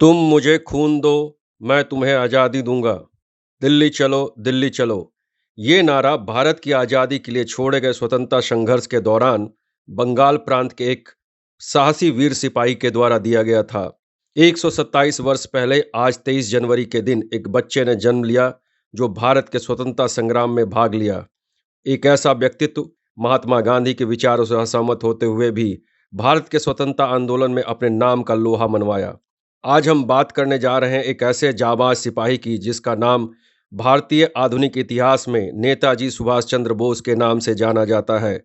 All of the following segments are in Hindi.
तुम मुझे खून दो, मैं तुम्हें आज़ादी दूंगा। दिल्ली चलो, दिल्ली चलो। ये नारा भारत की आज़ादी के लिए छोड़े गए स्वतंत्रता संघर्ष के दौरान बंगाल प्रांत के एक साहसी वीर सिपाही के द्वारा दिया गया था। 127 वर्ष पहले आज 23 जनवरी के दिन एक बच्चे ने जन्म लिया जो भारत के स्वतंत्रता संग्राम में भाग लिया। एक ऐसा व्यक्तित्व महात्मा गांधी के विचारों से असहमत होते हुए भी भारत के स्वतंत्रता आंदोलन में अपने नाम का लोहा मनवाया। आज हम बात करने जा रहे हैं एक ऐसे जाबाज सिपाही की जिसका नाम भारतीय आधुनिक इतिहास में नेताजी सुभाष चंद्र बोस के नाम से जाना जाता है।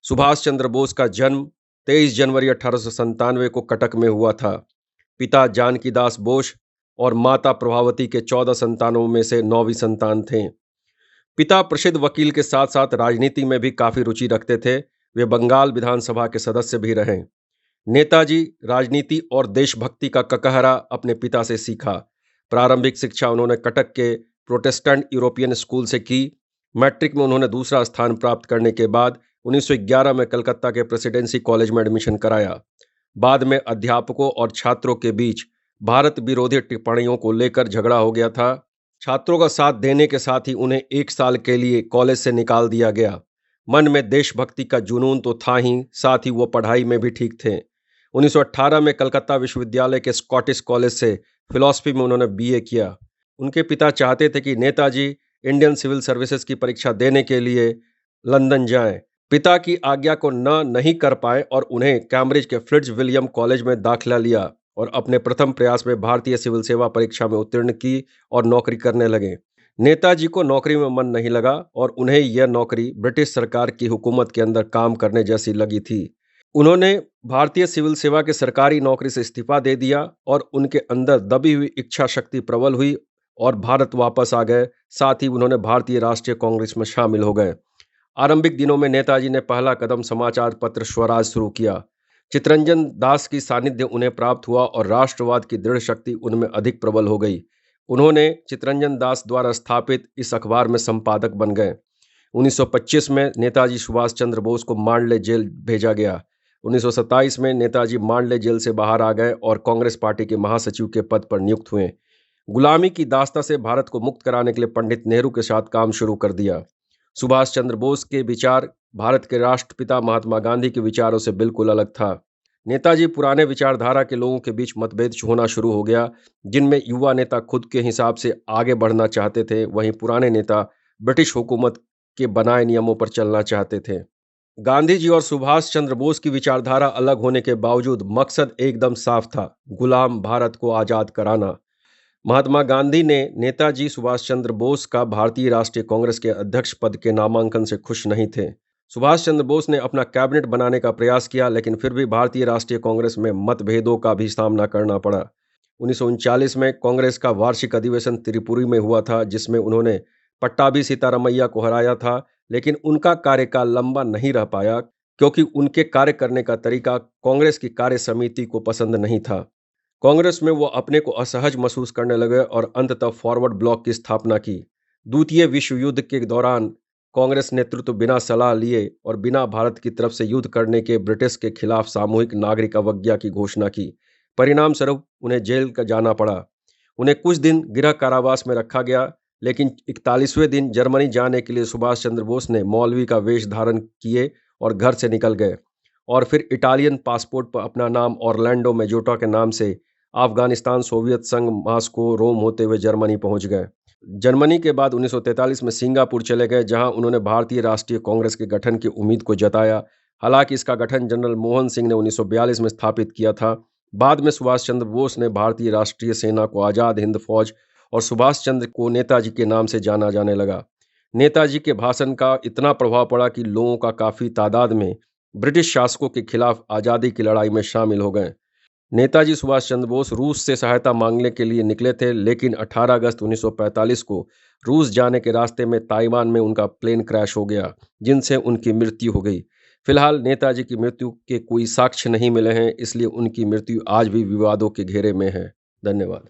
सुभाष चंद्र बोस का जन्म 23 जनवरी 1897 को कटक में हुआ था। पिता जानकी दास बोस और माता प्रभावती के 14 संतानों में से 9वीं संतान थे। पिता प्रसिद्ध वकील के साथ साथ राजनीति में भी काफी रुचि रखते थे। वे बंगाल विधानसभा के सदस्य भी रहे। नेताजी राजनीति और देशभक्ति का ककहरा अपने पिता से सीखा। प्रारंभिक शिक्षा उन्होंने कटक के प्रोटेस्टेंट यूरोपियन स्कूल से की। मैट्रिक में उन्होंने दूसरा स्थान प्राप्त करने के बाद 1911 में कलकत्ता के प्रेसिडेंसी कॉलेज में एडमिशन कराया। बाद में अध्यापकों और छात्रों के बीच भारत विरोधी टिप्पणियों को लेकर झगड़ा हो गया था। छात्रों का साथ देने के साथ ही उन्हें 1 साल के लिए कॉलेज से निकाल दिया गया। मन में देशभक्ति का जुनून तो था ही, साथ ही वो पढ़ाई में भी ठीक थे। 1918 में कलकत्ता विश्वविद्यालय के स्कॉटिश कॉलेज से फिलॉसफी में उन्होंने बीए किया। उनके पिता चाहते थे कि नेताजी इंडियन सिविल सर्विसेज की परीक्षा देने के लिए लंदन जाएं। पिता की आज्ञा को नहीं कर पाए और उन्हें कैम्ब्रिज के फिट्ज विलियम कॉलेज में दाखिला लिया और अपने प्रथम प्रयास में भारतीय सिविल सेवा परीक्षा में उत्तीर्ण की और नौकरी करने लगे। नेताजी को नौकरी में मन नहीं लगा और उन्हें यह नौकरी ब्रिटिश सरकार की हुकूमत के अंदर काम करने जैसी लगी थी। उन्होंने भारतीय सिविल सेवा के सरकारी नौकरी से इस्तीफा दे दिया और उनके अंदर दबी हुई इच्छा शक्ति प्रबल हुई और भारत वापस आ गए। साथ ही उन्होंने भारतीय राष्ट्रीय कांग्रेस में शामिल हो गए। आरंभिक दिनों में नेताजी ने पहला कदम समाचार पत्र स्वराज शुरू किया। चित्तरंजन दास की सानिध्य उन्हें प्राप्त हुआ और राष्ट्रवाद की दृढ़ शक्ति उनमें अधिक प्रबल हो गई। उन्होंने चित्तरंजन दास द्वारा स्थापित इस अखबार में संपादक बन गए। 1925 में नेताजी सुभाष चंद्र बोस को मांडले जेल भेजा गया। 1927 में नेताजी मांडले जेल से बाहर आ गए और कांग्रेस पार्टी के महासचिव के पद पर नियुक्त हुए। गुलामी की दास्ता से भारत को मुक्त कराने के लिए पंडित नेहरू के साथ काम शुरू कर दिया। सुभाष चंद्र बोस के विचार भारत के राष्ट्रपिता महात्मा गांधी के विचारों से बिल्कुल अलग था। नेताजी पुराने विचारधारा के लोगों के बीच मतभेद होना शुरू हो गया, जिनमें युवा नेता खुद के हिसाब से आगे बढ़ना चाहते थे, वहीं पुराने नेता ब्रिटिश हुकूमत के बनाए नियमों पर चलना चाहते थे। गांधी जी और सुभाष चंद्र बोस की विचारधारा अलग होने के बावजूद मकसद एकदम साफ था, गुलाम भारत को आजाद कराना। महात्मा गांधी ने नेताजी सुभाष चंद्र बोस का भारतीय राष्ट्रीय कांग्रेस के अध्यक्ष पद के नामांकन से खुश नहीं थे। सुभाष चंद्र बोस ने अपना कैबिनेट बनाने का प्रयास किया, लेकिन फिर भी भारतीय राष्ट्रीय कांग्रेस में मतभेदों का भी सामना करना पड़ा। 1939 में कांग्रेस का वार्षिक अधिवेशन त्रिपुरी में हुआ था, जिसमें उन्होंने पट्टाभी सीतारामैया को हराया था, लेकिन उनका कार्यकाल लंबा नहीं रह पाया क्योंकि उनके कार्य करने का तरीका कांग्रेस की कार्य समिति को पसंद नहीं था। कांग्रेस में वो अपने को असहज महसूस करने लगे और अंततः फॉरवर्ड ब्लॉक की स्थापना की। द्वितीय विश्व युद्ध के दौरान कांग्रेस नेतृत्व बिना सलाह लिए और बिना भारत की तरफ से युद्ध करने के ब्रिटिश के खिलाफ सामूहिक नागरिक अवज्ञा की घोषणा की। परिणाम स्वरूप उन्हें जेल का जाना पड़ा। उन्हें कुछ दिन गृह कारावास में रखा गया, लेकिन 41वें दिन जर्मनी जाने के लिए सुभाष चंद्र बोस ने मौलवी का वेश धारण किए और घर से निकल गए और फिर इटालियन पासपोर्ट पर अपना नाम ऑरलैंडो मेजोटा के नाम से अफगानिस्तान, सोवियत संघ, मास्को, रोम होते हुए जर्मनी पहुंच गए। जर्मनी के बाद 1943 में सिंगापुर चले गए, जहां उन्होंने भारतीय राष्ट्रीय कांग्रेस के गठन की उम्मीद को जताया। हालांकि इसका गठन जनरल मोहन सिंह ने 1942 में स्थापित किया था। बाद में सुभाष चंद्र बोस ने भारतीय राष्ट्रीय सेना को आज़ाद हिंद फौज और सुभाष चंद्र को नेताजी के नाम से जाना जाने लगा। नेताजी के भाषण का इतना प्रभाव पड़ा कि लोगों का काफ़ी तादाद में ब्रिटिश शासकों के खिलाफ आज़ादी की लड़ाई में शामिल हो गए। नेताजी सुभाष चंद्र बोस रूस से सहायता मांगने के लिए निकले थे, लेकिन 18 अगस्त 1945 को रूस जाने के रास्ते में ताइवान में उनका प्लेन क्रैश हो गया, जिनसे उनकी मृत्यु हो गई। फिलहाल नेताजी की मृत्यु के कोई साक्ष्य नहीं मिले हैं, इसलिए उनकी मृत्यु आज भी विवादों के घेरे में है। धन्यवाद।